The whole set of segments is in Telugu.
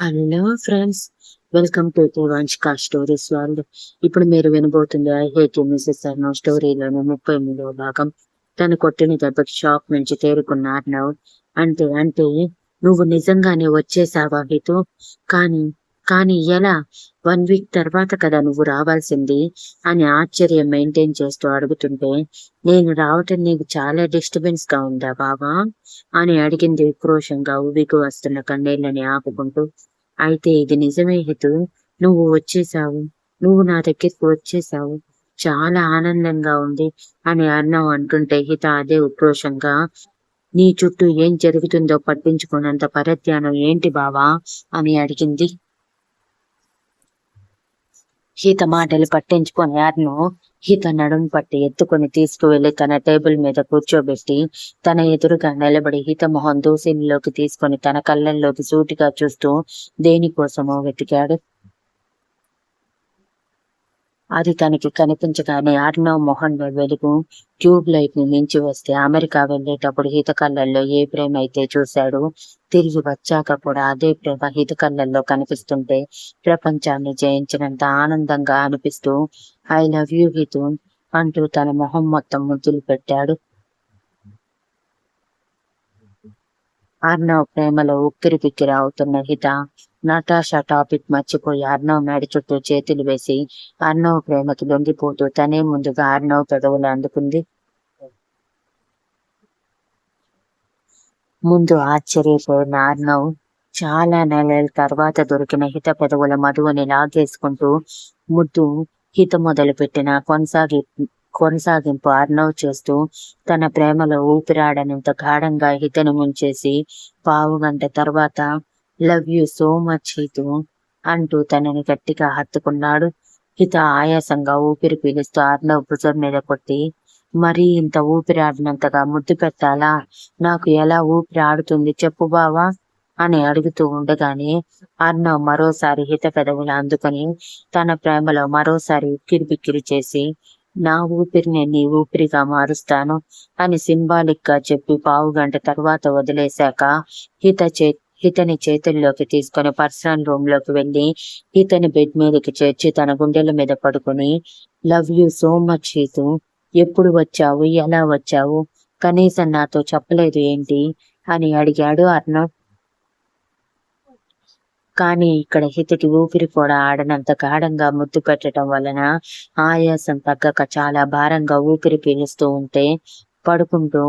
Hello friends, welcome to Vamshika stories world. ఇప్పుడు మీరు వినబోతుంది I hate you Mrs Arnav స్టోరీలోని 33వ భాగం. తను కొట్టిన దెబ్బకి షాక్ నుంచి తేరుకున్న అర్నవ్, అంటే అంటే నువ్వు నిజంగానే వచ్చేసావా హితూ? కానీ కానీ ఎలా? 1 వీక్ తర్వాత కదా నువ్వు రావాల్సింది అని ఆశ్చర్యం మెయింటైన్ చేస్తూ అడుగుతుంటే, నేను రావటం నీకు చాలా డిస్టర్బెన్స్ గా ఉందా బావా అని అడిగింది ఉక్రోషంగా ఉబికి వస్తున్న కన్నీళ్ళని ఆపుకుంటూ. అయితే ఇది నిజమే హితూ. నువ్వు వచ్చేశావు. నువ్వు నా దగ్గరికి వచ్చేశావు. చాలా ఆనందంగా ఉంది అని అర్ణవ్ అంటుంటే హిత అదే ఉక్రోషంగా, నీ చుట్టూ ఏం జరుగుతుందో పట్టించుకున్నంత పరధ్యానం ఏంటి బావా అని అడిగింది. హిత మాటలు పట్టించుకొని అర్ణవ్ హిత నడుం పట్టి ఎత్తుకొని తీసుకువెళ్లి తన టేబుల్ మీద కూర్చోబెట్టి తన ఎదురుగా నిలబడి హిత మొహం దూసిలోకి తీసుకొని తన కళ్ళల్లోకి సూటిగా చూస్తూ దేనికోసమో వెతికాడు. అది తనకి కనిపించగానే అర్ణవ్ మొహంలో వెలుగు ట్యూబ్ లైట్ ని మించి వస్తే అమెరికా వెళ్లేటప్పుడు హిత కళ్ళల్లో ఏ ప్రేమ అయితే చూశాడు, తిరిగి వచ్చాక కూడా అదే ప్రేమ హిత కళ్ళల్లో కనిపిస్తుంటే ప్రపంచాన్ని జయించినంత ఆనందంగా అనిపిస్తూ ఐ లవ్ యూ హితు అంటూ తన మొహం మొత్తం ముద్దులు పెట్టాడు. అర్ణవ్ ప్రేమలో ఉక్కిరి బిక్కిరి అవుతున్న హిత నటాషా టాపిక్ మర్చిపోయి అర్ణవ్ మెడ చుట్టూ చేతులు వేసి అర్ణవ్ ప్రేమకి లొంగిపోతూ తనే ముందుగా అర్ణవ్ పెదవులు అందుకుంది. ముందు ఆశ్చర్యపోయిన అర్ణవ్ చాలా నెలల తర్వాత దొరికిన హిత పెదవుల మధువుని లాగేసుకుంటూ ముద్దు హిత మొదలుపెట్టిన కొనసాగింపు అర్ణవ్ చేస్తూ తన ప్రేమలో ఊపిరాడనంత గాఢంగా హితను ముంచేసి పావుగంట తర్వాత love you so much Hitu అంటూ తనని గట్టిగా హత్తుకున్నాడు. హిత ఆయాసంగా ఊపిరి పీలుస్తూ అర్ణవ్ భుజం మీద కొట్టి, మరీ ఇంత ఊపిరాడినంతగా ముద్దు పెట్టాలా? నాకు ఎలా ఊపిరి ఆడుతుంది చెప్పు బావా అని అడుగుతూ ఉండగానే అర్ణవ్ మరోసారి హిత పెదవులు అందుకొని తన ప్రేమలో మరోసారి ఉక్కిరి బిక్కిరి చేసి, నా ఊపిరిని నీ ఊపిరిగా మారుస్తాను అని సింబాలిక్ గా చెప్పి పావుగంట తర్వాత వదిలేశాక హితని చేతుల్లోకి తీసుకొని పర్సనల్ రూమ్ లోకి వెళ్లి హితని బెడ్ మీదకి చేర్చి తన గుండెల మీద పడుకుని, love you so much Hitu, ఎప్పుడు వచ్చావు, ఎలా వచ్చావు, కనీసం నాతో చెప్పలేదు ఏంటి అని అడిగాడు అర్ణవ్. కానీ ఇక్కడ హితకి ఊపిరి కూడా ఆడనంత గాఢంగా ముద్దు పెట్టడం వలన ఆయాసం తగ్గక చాలా భారంగా ఊపిరి పీలుస్తూ ఉంటే పడుకుంటూ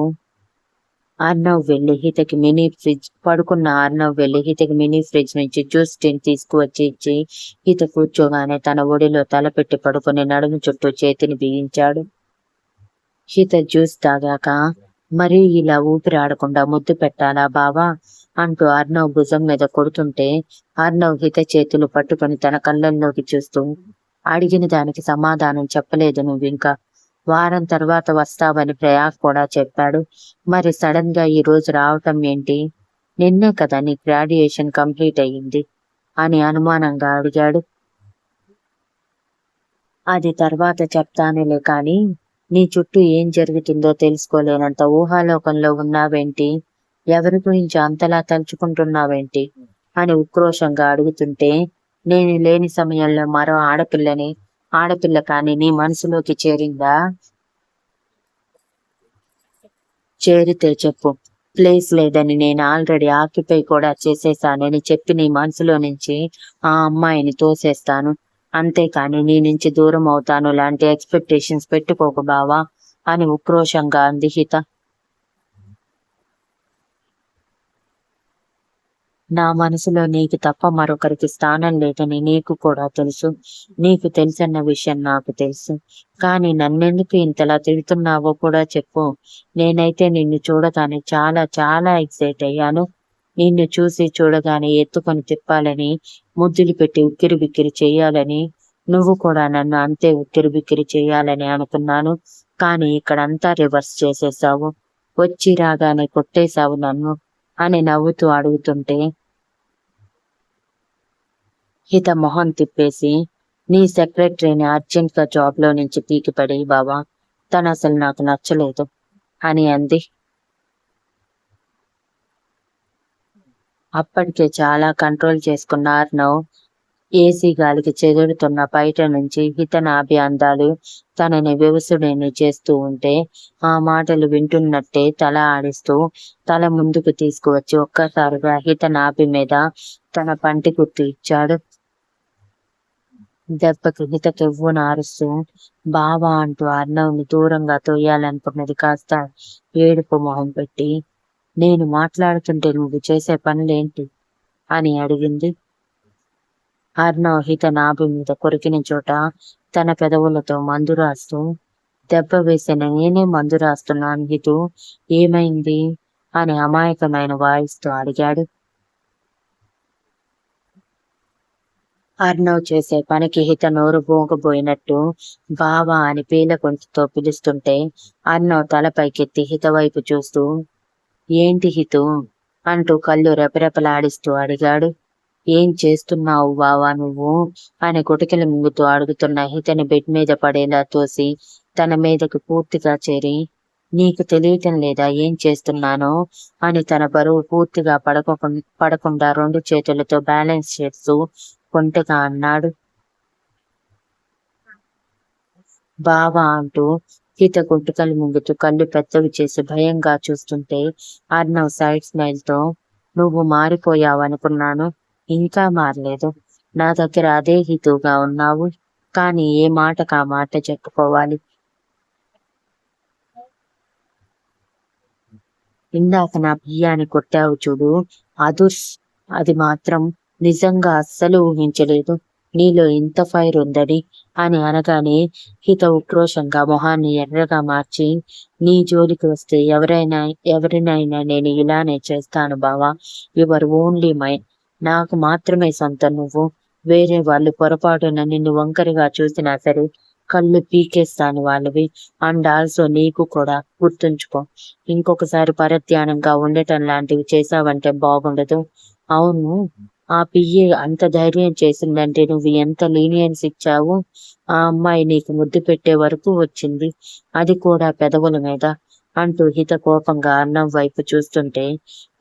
అర్ణవ్ వెళ్లి హితకి మినీ ఫ్రిడ్జ్ నుంచి జ్యూస్ టిన్ తీసుకువచ్చి ఇచ్చి హిత కూర్చోగానే తన ఒడిలో తలపెట్టి పడుకుని నడుము చుట్టూ చేతిని బిగించాడు. హిత జ్యూస్ తాగాక, మరీ ఇలా ఊపిరి ఆడకుండా ముద్దు పెట్టాలా బావా అంటూ అర్ణవ్ భుజం మీద కొడుతుంటే అర్ణవ్ హిత చేతులు పట్టుకొని తన కళ్ళల్లోకి చూస్తూ, అడిగిన దానికి సమాధానం చెప్పలేదు నువ్వింకా. వారం తర్వాత వస్తావని ప్రయాగ్ కూడా చెప్పాడు. మరి సడన్ గా ఈ రోజు రావటం ఏంటి? నిన్నే కదా నీ గ్రాడ్యుయేషన్ కంప్లీట్ అయ్యింది అని అనుమానంగా అడిగాడు. అది తర్వాత చెప్తానులే కానీ నీ చుట్టూ ఏం జరుగుతుందో తెలుసుకోలేనంత ఊహాలోకంలో ఉన్నావేంటి? ఎవరి గురించి అంతలా తలుచుకుంటున్నావేంటి అని ఉక్రోషంగా అడుగుతుంటే, నేను లేని సమయంలో మరో ఆడపిల్ల కానీ నీ మనసులోకి చేరిందా? చేరితే చెప్పు. ప్లేస్ లేదని నేను ఆల్రెడీ ఆక్యుపై కూడా చేసేసానని చెప్పి నీ మనసులో నుంచి ఆ అమ్మాయిని తోసేస్తాను. అంతేకాని నీ నుంచి దూరం అవుతాను లాంటి ఎక్స్పెక్టేషన్స్ పెట్టుకోకు బావా అని ఉక్రోషంగా అంది హిత. నా మనసులో నీకు తప్ప మరొకరికి స్థానం లేదని నీకు కూడా తెలుసు. నీకు తెలుసన్న విషయం నాకు తెలుసు. కానీ నన్నెందుకు ఇంతలా తిడుతున్నావో కూడా చెప్పు. నేనైతే నిన్ను చూడగానే చాలా చాలా ఎక్సైట్ అయ్యాను. నిన్ను చూడగానే ఎత్తుకొని తిప్పాలని, ముద్దులు పెట్టి ఉక్కిరి బిక్కిరి చెయ్యాలని, నువ్వు కూడా నన్ను అంతే ఉక్కిరి బిక్కిరి చెయ్యాలని అనుకున్నాను. కానీ ఇక్కడంతా రివర్స్ చేసేసావు. వచ్చి రాగానే కొట్టేశావు నన్ను అని నవ్వుతూ అడుగుతుంటే హిత మొహం తిప్పేసి, నీ సెక్రటరీని అర్జెంట్ గా జాబ్ లో నుంచి పీకిపడి బావా, తను అసలు నాకు నచ్చలేదు అని అంది. అప్పటికే చాలా కంట్రోల్ చేసుకున్న అర్ణవ్ ఏసీ గాలికి చెదురుతున్న బయట నుంచి హితనాభి అందాలు తనని వివసుడిని చేస్తూ ఉంటే ఆ మాటలు వింటున్నట్టే తల ఆడిస్తూ తల ముందుకు తీసుకువచ్చి ఒక్కసారిగా హితనాభి మీద తన పంటి గుర్తు ఇచ్చాడు. దెబ్బకి హిత కెవ్వున అరుస్తూ బావా అంటూ అర్ణవ్ని దూరంగా తొయ్యాలనుకున్నది కాస్త ఏడుపు మొహం పెట్టి నేను మాట్లాడుతుంటే నువ్వు చేసే పనులేంటి అని అడిగింది. అర్ణవ్ హిత నాభి మీద కొరికిన చోట తన పెదవులతో మందు రాస్తూ దెబ్బ వేసిన నేనే మందు రాస్తున్నాను హితు, ఏమైంది అని అమాయకమైన వాయిస్తో అడిగాడు. అర్ణవ్ చేసే పనికి హిత నోరు బోగబోయినట్టు బావా అని పీల గొంతుతో పిలుస్తుంటే అర్ణవ్ తలపైకెత్తి హిత వైపు చూస్తూ ఏంటి హితు అంటూ కళ్ళు రెపరెపలాడిస్తూ అడిగాడు. ఏం చేస్తున్నావు బావా నువ్వు అని గుటకలు మింగుతూ అడుగుతున్న హితని బెడ్ మీద పడేలా తోసి తన మీదకు పూర్తిగా చేరి నీకు తెలియటం లేదా ఏం చేస్తున్నానో అని తన బరువు పూర్తిగా పడకుండా 2 చేతులతో బ్యాలెన్స్ చేస్తూ కొంటెగా అన్నాడు. బావా అంటూ హిత గుంటుకలు మింగుతూ కళ్ళు పెద్దవి చేసి భయంగా చూస్తుంటే అర్ణవ్ సైడ్ స్మైల్ తో నువ్వు మారిపోయావనుకున్నాను, ఇంకా మారలేదు. నా దగ్గర అదే హితువుగా ఉన్నావు, కానీ ఏ మాటకా మాట చెప్పుకోవాలి. ఇందాక నా బియ్యాన్ని కొట్టావు చూడు, అదుర్స్ అది మాత్రం నిజంగా అస్సలు ఊహించలేదు నీలో ఇంత ఫైర్ ఉందని అని అనగానే హిత ఉక్రోషంగా మొహాన్ని ఎర్రగా మార్చి నీ జోలికి వస్తే ఎవరినైనా నేను ఇలానే చేస్తాను బావా, యువర్ ఓన్లీ మైన్, నాకు మాత్రమే సొంతం నువ్వు, వేరే వాళ్ళు పొరపాటున నిన్ను వంకరిగా చూసినా సరే కళ్ళు పీకేస్తాను వాళ్ళవి, అండ్ ఆల్సో నీకు కూడా గుర్తుంచుకో, ఇంకొకసారి పరధ్యానంగా ఉండటం లాంటివి చేశావంటే బాగుండదు. అవును, ఆ పియ్యి అంత ధైర్యం చేసిందంటే నువ్వు ఎంత లీనియన్స్ ఇచ్చావు, ఆ అమ్మాయి నీకు ముద్దు పెట్టే వరకు వచ్చింది, అది కూడా పెదవుల మీద అంటూ హిత కోపంగా అన్నం వైపు చూస్తుంటే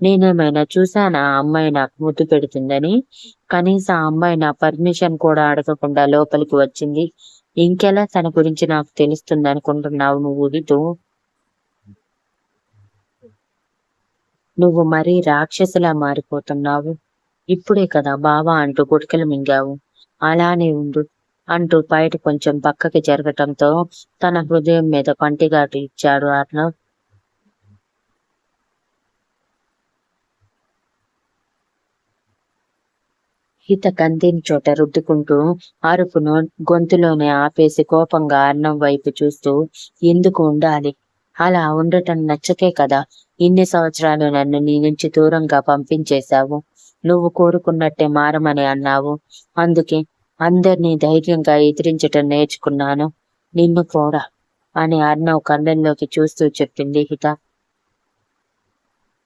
నేనేమైనా చూశానా ఆ అమ్మాయి నాకు ముద్దు పెడుతుందని, కనీసం ఆ అమ్మాయి నా పర్మిషన్ కూడా అడగకుండా లోపలికి వచ్చింది, ఇంకెలా తన గురించి నాకు తెలుస్తుంది అనుకుంటున్నావు నువ్వు హితు, నువ్వు మరీ రాక్షసులా మారిపోతున్నావు, ఇప్పుడే కదా బావా అంటూ గుటకలు మింగావు, అలానే ఉండు అంటూ బయట కొంచెం పక్కకి జరగటంతో తన హృదయం మీద పంటిగాటు ఇచ్చాడు అర్ణవ్. హిత కందిని చోట రుద్దుకుంటూ అరుపును గొంతులోనే ఆపేసి కోపంగా అన్నం వైపు చూస్తూ ఎందుకు ఉండాలి, అలా ఉండటం నచ్చకే కదా ఇన్ని సంవత్సరాలు నన్ను నీ నుంచి దూరంగా పంపించేశావు, నువ్వు కోరుకున్నట్టే మారమని అన్నావు, అందుకే అందరినీ ధైర్యంగా ఎదిరించటం నేర్చుకున్నాను, నిన్ను కూడా అని అర్ణవ్ కళ్ళల్లోకి చూస్తూ చెప్పింది హిత.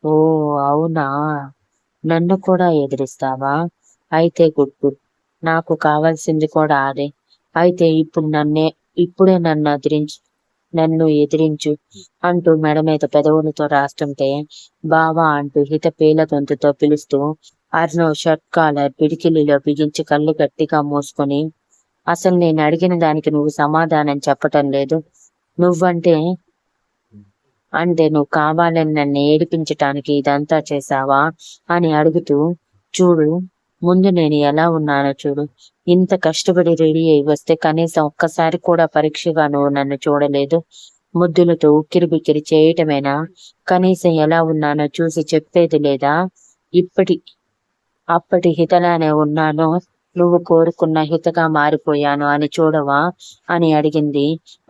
ఓ అవునా, నన్ను కూడా ఎదిరిస్తావా, అయితే గుడ్ గుడ్, నాకు కావాల్సింది కూడా అదే, అయితే ఇప్పుడే నన్ను ఎదిరించు అంటూ మెడ మీద పెదవులతో రాస్తుంటే బావా అంటూ హిత పీల గొంతుతో పిలుస్తూ అర్ణవ్ షర్ట్ కాలర్ పిడికిలిలో బిగించి కళ్ళు గట్టిగా మూసుకొని అసలు నేను అడిగిన దానికి నువ్వు సమాధానం చెప్పటం లేదు, నువ్వంటే అంటే నువ్వు కావాలని నన్ను ఏడిపించటానికి ఇదంతా చేశావా అని అడుగుతూ చూడు, ముందు నేను ఎలా ఉన్నానో చూడు, ఇంత కష్టపడి రెడీ అయి వస్తే కనీసం ఒక్కసారి కూడా పరీక్షగా నువ్వు నన్ను చూడలేదు, ముద్దులతో ఉక్కిరి బిక్కిరి చేయటమేనా, కనీసం ఎలా ఉన్నానో చూసి చెప్పేది లేదా, అప్పటి హితలానే ఉన్నానో నువ్వు కోరుకున్న హితగా మారిపోయాను అని చూడవా అని అడిగింది.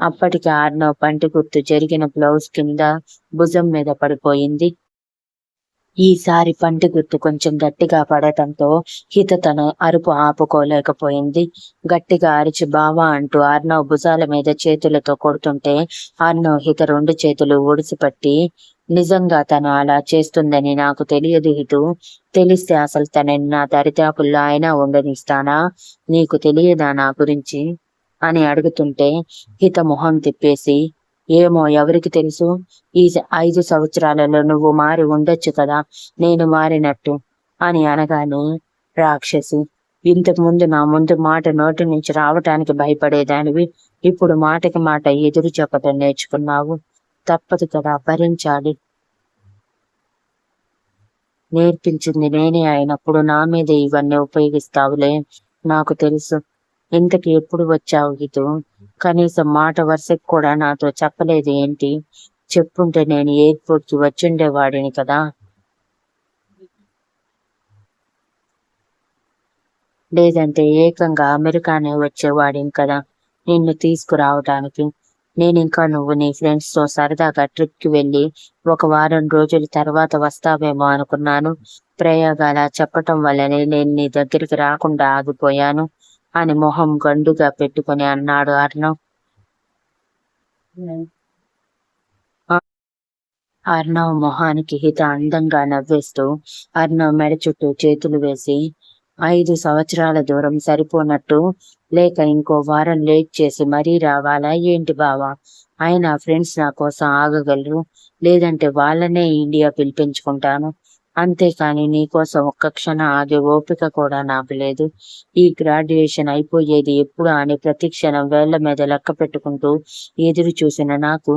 అప్పటికి అర్ణవ్ పంటి గుర్తు జరిగిన బ్లౌజ్ కింద భుజం మీద పడిపోయింది. ఈసారి పంటి గుర్తు కొంచెం గట్టిగా పడటంతో హిత తన అరుపు ఆపుకోలేకపోయింది. గట్టిగా అరిచి బావా అంటూ అర్ణవ్ భుజాల మీద చేతులతో కొడుతుంటే అర్ణవ్ హిత 2 చేతులు ఒడిసిపట్టి నిజంగా తను అలా చేస్తుందని నాకు తెలియదు హితు, తెలిస్తే అసలు తనని నా దరిదాపుల్లో అయినా ఉండనిస్తానా, నీకు తెలియదా నా గురించి అని అడుగుతుంటే హిత మొహం తిప్పేసి ఏమో ఎవరికి తెలుసు, ఈ 5 సంవత్సరాలలో నువ్వు మారి ఉండొచ్చు కదా నేను మారినట్టు, అని అనగానే, రాక్షసి, ఇంతకు ముందు నా ముందు మాట నోటి నుంచి రావటానికి భయపడేదానివి, ఇప్పుడు మాటకి మాట ఎదురు చెప్పటం నేర్చుకున్నావు. తప్పదు కదా, భరించాలి. నేర్పించింది నేనే అయినప్పుడు నా మీద ఇవన్నీ ఉపయోగిస్తావులే, నాకు తెలుసు. ఇంతకి ఎప్పుడు వచ్చావు హితూ? కనీసం మాట వరుసకి కూడా నాతో చెప్పలేదు ఏంటి? చెప్పుంటే నేను ఎయిర్పోర్ట్ కి వచ్చుండేవాడిని కదా. లేదంటే ఏకంగా అమెరికానే వచ్చేవాడిని కదా నిన్ను తీసుకురావటానికి. నేనింకా నువ్వు నీ ఫ్రెండ్స్ తో సరదాగా ట్రిప్ కి వెళ్ళి 1 వారం రోజుల తర్వాత వస్తావేమో అనుకున్నాను. ప్రయోగాల చెప్పటం వల్లనే నేను నీ దగ్గరికి రాకుండా ఆగిపోయాను అని మొహం గండుగా పెట్టుకుని అన్నాడు అర్ణవ్. అర్ణవ్ మొహానికి హిత అందంగా నవ్వేస్తూ అర్ణవ్ మెడ చుట్టూ చేతులు వేసి, 5 సంవత్సరాల దూరం సరిపోనట్టు, లేక ఇంకో వారం లేట్ చేసి మరీ రావాలా ఏంటి బావా? అయినా ఫ్రెండ్స్ నా కోసం ఆగగలరు, లేదంటే వాళ్ళనే ఇండియా పిలిపించుకుంటాను. అంతేకాని నీకోసం ఒక్క క్షణం ఆగే ఓపిక కూడా నాకు లేదు. ఈ గ్రాడ్యుయేషన్ అయిపోయేది ఎప్పుడు అని ప్రతి క్షణం వేళ్ల మీద లెక్క పెట్టుకుంటూ ఎదురు చూసిన నాకు,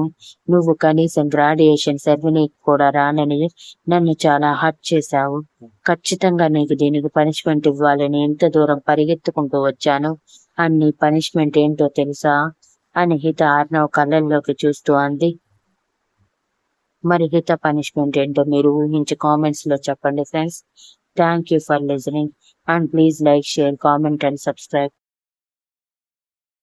నువ్వు కనీసం గ్రాడ్యుయేషన్ సెరమనీకి కూడా రానని నన్ను చాలా హర్ట్ చేశావు. ఖచ్చితంగా నీకు దీనికి పనిష్మెంట్ ఇవ్వాలని ఇంత దూరం పరిగెత్తుకుంటూ వచ్చాను. అన్ని పనిష్మెంట్ ఏంటో తెలుసా అని హిత అర్ణవ్ కళ్ళల్లోకి చూస్తూ అంది. మరి హిత పనిష్మెంట్ ఏంటో మీరు ఊహించి కామెంట్స్ లో చెప్పండి friends. Thank you for listening and please like, share, comment and subscribe.